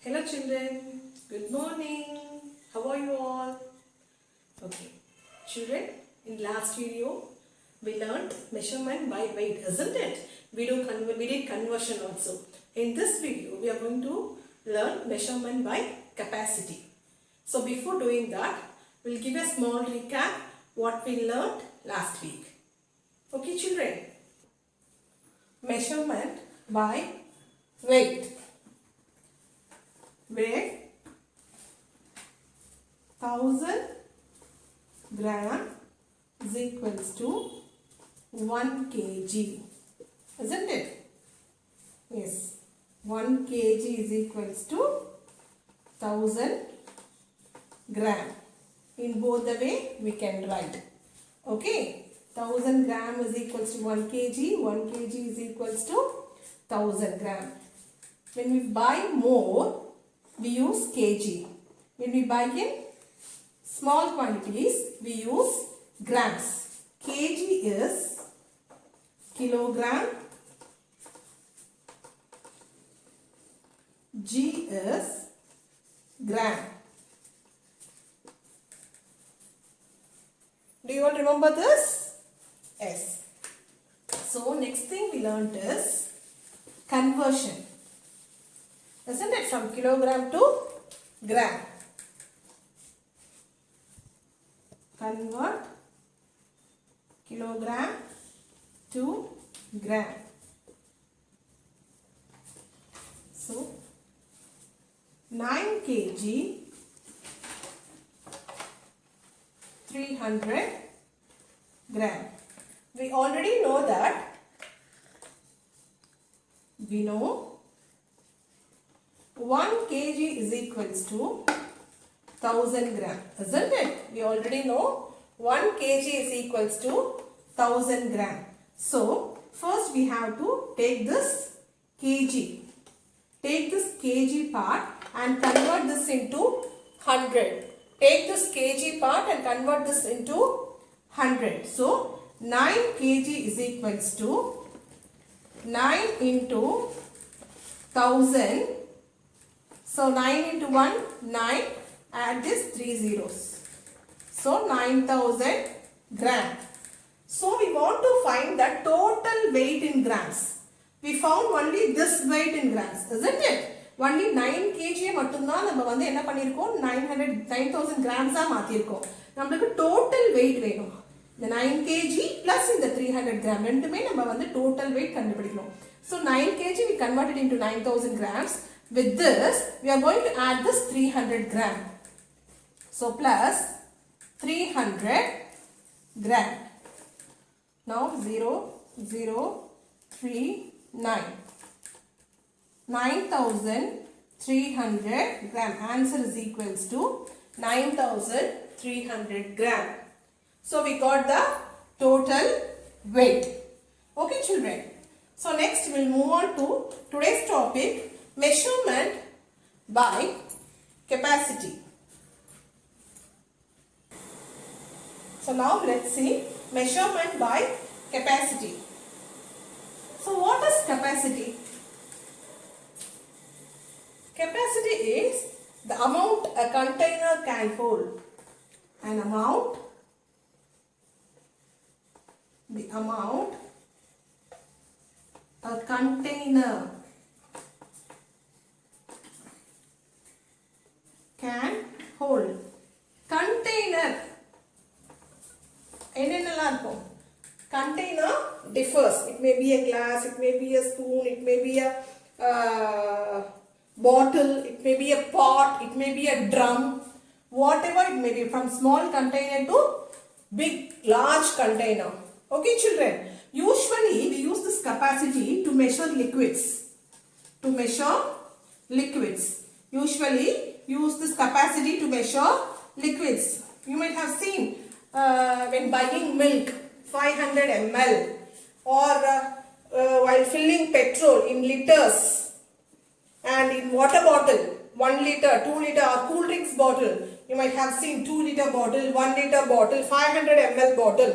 Hello children, good morning. How are you all? Okay, children, in last video we learned measurement by weight, isn't it? We did conversion also. In this video we are going to learn measurement by capacity. So before doing that, we'll give a small recap what we learned last week. Okay children, measurement by weight. Weight 1000 gram is equals to 1 kg, isn't it? Yes, 1 kg is equals to 1000 gram. In both the way we can write. Okay, 1000 gram is equals to 1 kg, 1 kg is equals to 1000 gram. When we buy more, we use kg. When we buy in small quantities, we use grams. Kg is kilogram, G is gram. Do you all remember this? Yes. So next thing we learned is conversion. Isn't it, from kilogram to gram? Convert kilogram to gram. So 9 kg 300 gram. We already know that. We know 1 kg is equals to 1000 gram, isn't it? We already know 1 kg is equals to 1000 gram. So, first we have to take this kg. Take this kg part and convert this into 100. Take this kg part and convert this into 100. So, 9 kg is equals to 9 into 1000. So 9 into 1, 9, add this 3 zeros. So 9000 gram. So we want to find the total weight in grams. We found only this weight in grams, isn't it? Only 9 kg மட்டும்தான் நம்ம வந்து என்ன பண்ணிருக்கோம், 9000 grams ஆ மாத்திருக்கோம். நமக்கு total weight வேணும். இந்த 9 kg plus இந்த 300 gram ரெண்டுமே நம்ம வந்து total weight கண்டுபிடிக்கணும். So 9 kg we converted into 9000 grams. With this, we are going to add this 300 gram. So, plus 300 gram. Now, 0, 0, 3, 9. 9300 gram. Answer is equals to 9300 gram. So, we got the total weight. Okay, children. So, next we will move on to today's topic. Measurement by capacity. So now let's see measurement by capacity. So what is capacity? Capacity is the amount a container can hold. The amount a container can hold. Container container differs. It may be a glass, it may be a spoon, it may be a bottle, it may be a pot, it may be a drum, whatever it may be, from small container to big large container. Okay children, usually we use this capacity to measure liquids. Usually use this capacity to measure liquids. You might have seen when buying milk 500 ml or while filling petrol in liters, and in water bottle 1 liter, 2 liter or cool drinks bottle, you might have seen 2 liter bottle, 1 liter bottle, 500 ml bottle,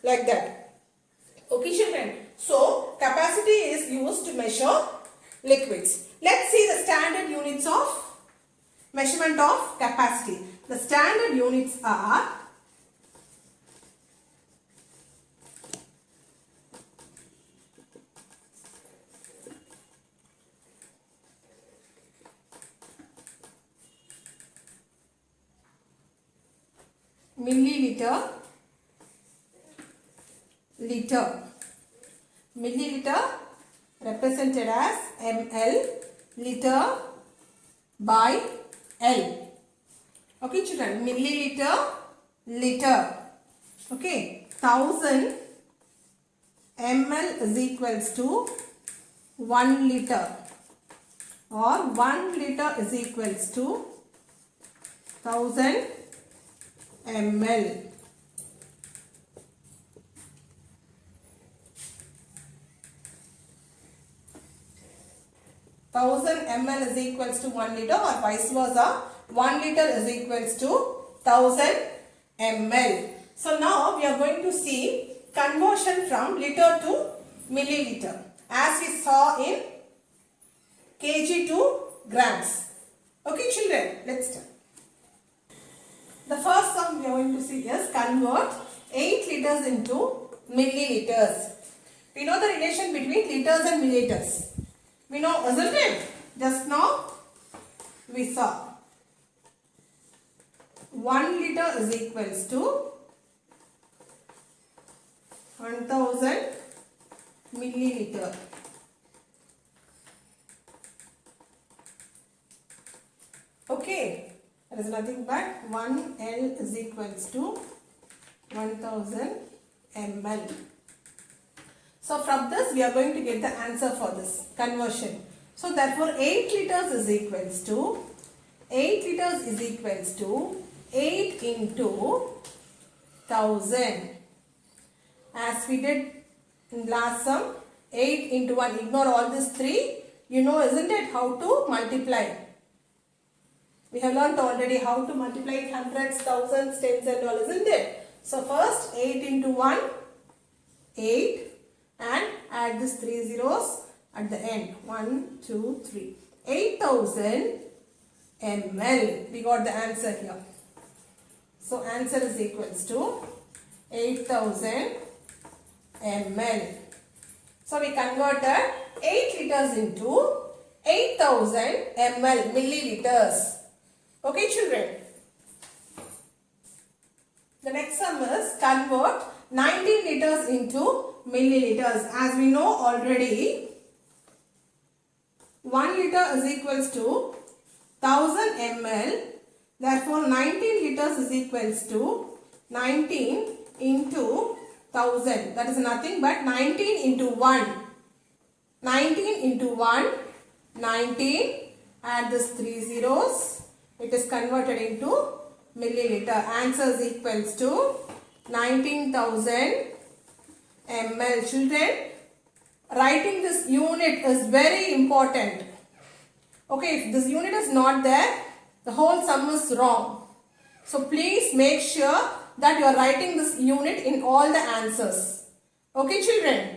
like that. Okay children, so capacity is used to measure liquids. Let's see the standard units of measurement of capacity. The standard units are milliliter, liter. Milliliter represented as ml, liter by L. Okay children, milliliter, liter. Okay, 1000 ml is equals to 1 liter, or 1 liter is equals to 1000 ml. Thousand ml is equals to 1 liter, or vice versa. 1 liter is equals to 1000 ml. So now we are going to see conversion from liter to milliliter, as we saw in kg to grams. Okay children, let's start. The first sum we are going to see is convert 8 liters into milliliters. We know the relation between liters and milliliters. We know, isn't it? Just now we saw 1 liter is equals to 1000 milliliter. Okay, that is nothing but 1 L is equals to 1000 ml. So from this we are going to get the answer for this conversion. So therefore 8 liters is equals to 8 into 1000. As we did in last sum, 8 into 1, ignore all these 3. You know, isn't it, how to multiply. We have learnt already how to multiply hundreds, thousands, tens and all, isn't it? So first 8 into 1, 8, and add this 3 zeros at the end. 1, 2, 3. 8000 ml. We got the answer here. So answer is equals to 8000 ml. So we converted 8 liters into 8000 ml, milliliters. Okay children. The next sum is convert 19 liters into milliliters. As we know already, 1 liter is equals to 1000 ml. Therefore 19 liters is equals to 19 into 1000. That is nothing but 19 into 1. 19 into 1, 19. Add this 3 zeros. It is converted into milliliter. Answer is equals to 19,000 ml. Children, writing this unit is very important. Okay, if this unit is not there, the whole sum is wrong. So please make sure that you are writing this unit in all the answers. Okay children.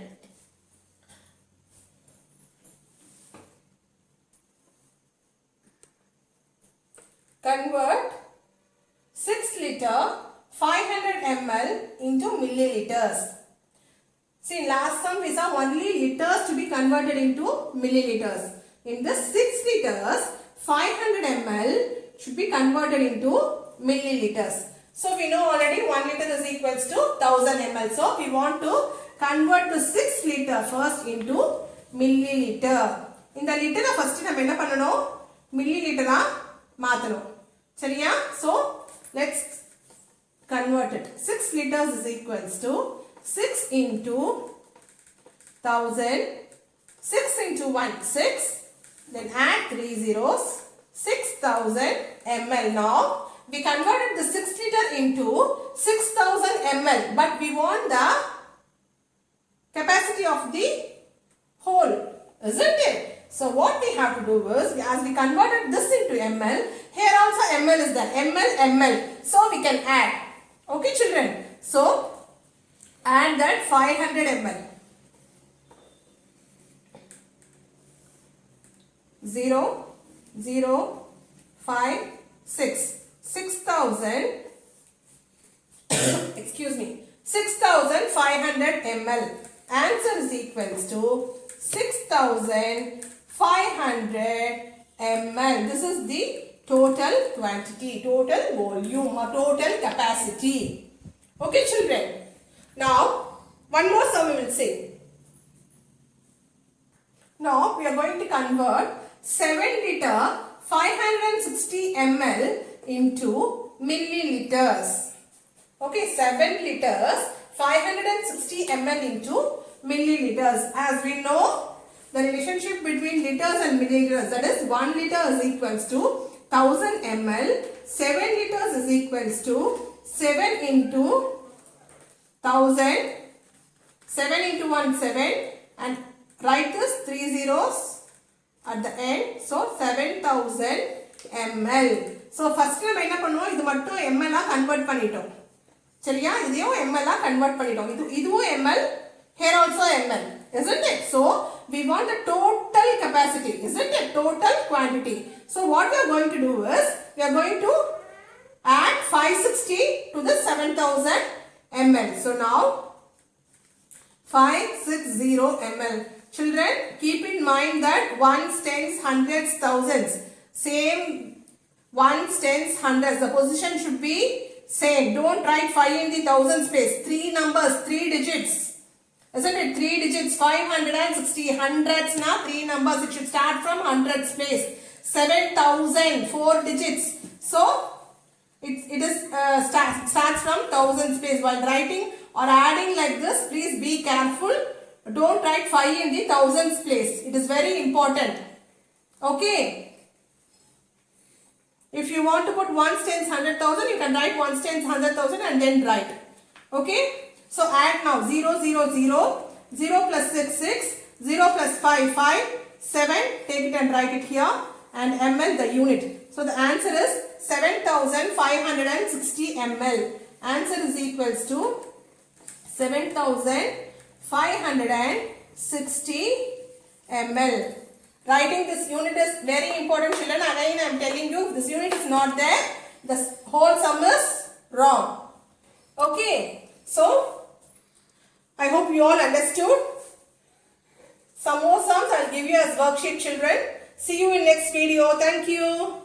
Convert 6 liter 500 ml into milliliters. See, last sum we saw only liters to be converted into milliliters. In this 6 liters, 500 ml should be converted into milliliters. So we know already 1 liter is equals to 1000 ml. So we want to convert the 6 liter first into milliliter. In the liter first we enna pannanom milliliter maathrom. Seriya? So let's convert it. 6 liters is equals to 6 into 1000. 6 into 1, 6. Then add 3 zeros. 6000 ml. Now we converted the 6 liter into 6000 ml. But we want the capacity of the whole. Isn't it? So what we have to do is, as we converted this into ml, here also ml is there. ml. So we can add. Okay children. So add that 500 ml. 0, 0, 5, 6. 6,000, excuse me, 6,500 ml. Answer is equals to 6,500 ml. This is the total quantity, total volume or total capacity. Okay, children. Now, one more sum we will say. Now, we are going to convert 7 liter 560 ml into milliliters. Okay, 7 liters 560 ml into milliliters. As we know, the relationship between liters and milliliters, that is 1 liter is equals to 1000 ml. 7 liters is equals to 7 into 1000. 7 into 1, 7, and write this 3 zeros at the end. So 7000 ml. So first நம்ம என்ன பண்ணுவோம், இது மட்டும் ml ஆ convert பண்ணிட்டோம். சரியா? இதையும் ml ஆ convert பண்ணிட்டோம். இதுவும் ml, here also ml, isn't it? So we want the total capacity, isn't it? Total quantity. So what we are going to do is, we are going to add 560 to the 7000 ml. So now 560 ml. Children, keep in mind that ones, tens, hundreds, thousands. Same ones, tens, hundreds. The position should be same. Don't write 5 in the thousand space. 3 numbers, 3 digits. Isn't it? 3 digits. 560. Hundreds now 3 numbers. It should start from hundreds place. 7,000. 4 digits. So, it is starts from thousand space. While writing or adding like this, please be careful. Don't write 5 in the thousands place. It is very important. Okay. If you want to put ones, tens, 100,000, you can write ones, tens, 100,000 and then write. Okay. So add now 0, 0, 0, 0 plus 6, 6, 0 plus 5, 5, 7. Take it and write it here. And ml the unit. So the answer is 7560 ml. Answer is equals to 7560 ml. Writing this unit is very important, children. Again, I am telling you, if this unit is not there, the whole sum is wrong. Okay. So, I hope you all understood. Some more sums I will give you as worksheet, children. See you in next video. Thank you.